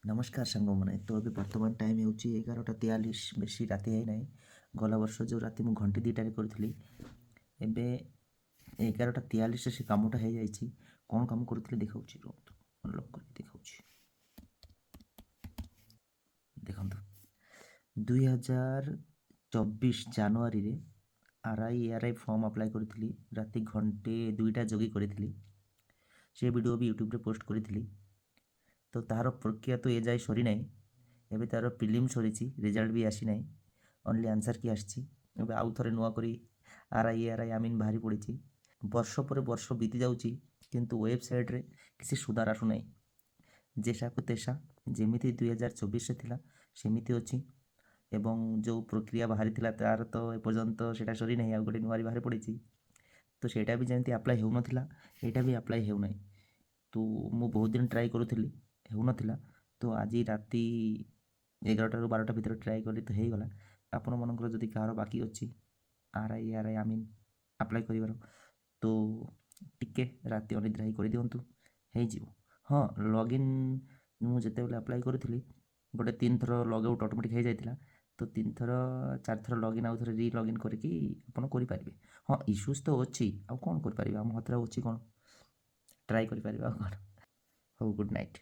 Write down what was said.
नमस्कार सांगमने तो अभी वर्तमान टाइम हूँ 11:43 बेसी राति है ना। गला वर्ष जो राति मु घंटे 2टारे करी एबे 11:43 से कामटा हो जाए। कौन काम करूँ देखा अनलक कर देखा देखो 2024 जानुरी रे आरआई फॉर्म अप्लाई करी राति घंटे 2टा जगी करी से वीडियो भी यूट्यूब रे पोस्ट करी। तो तार प्रक्रिया तो ए जाए सरी ना। एबे तार प्रिलिम सरी रिजल्ट भी आसी ना। ओनली आंसर की आसी एबे आउ थरे नुआ करी आरआई आमीन बाहरी पड़ी। वर्ष पर वर्ष बीती जाउची किंतु वेबसाइट रे किसी सुधार आसु ना। जेसा को तेसा जेमिति 2024 से थिला सेमिति अछि एवं जो प्रक्रिया बाहरी थिला तार तो एपर्यंत सेटा सरी ना। आ गोटे नुआरी बाहरी पड़ी तो सेटा भी जेमति अप्लाई हो नथिला एटा भी अप्लाई हो ना। तो मु बहुत दिन ट्राई करूथली हो नथिला। तो आज राति 11टा ରୁ 12ଟା ଭିତରେ ट्राई कली तो हो गला। आपण मनकर जदि कहार बाकी अच्छी आरआई आमीन अप्लाई कर तो टिके राति अनिद्रा ही कर दिंतु हो। हाँ लॉगिन मुझे अप्लाई करी गोटे 3 थर लॉग आउट ऑटोमेटिक हो जाता। तो 3 थर 4 थर लॉगिन आउ थे री लॉगिन करके आपन करें। हाँ इश्यूज तो अच्छी आउ कौन करें आम हाथ अच्छी कौन ट्राई करें। हो गुड नाइट।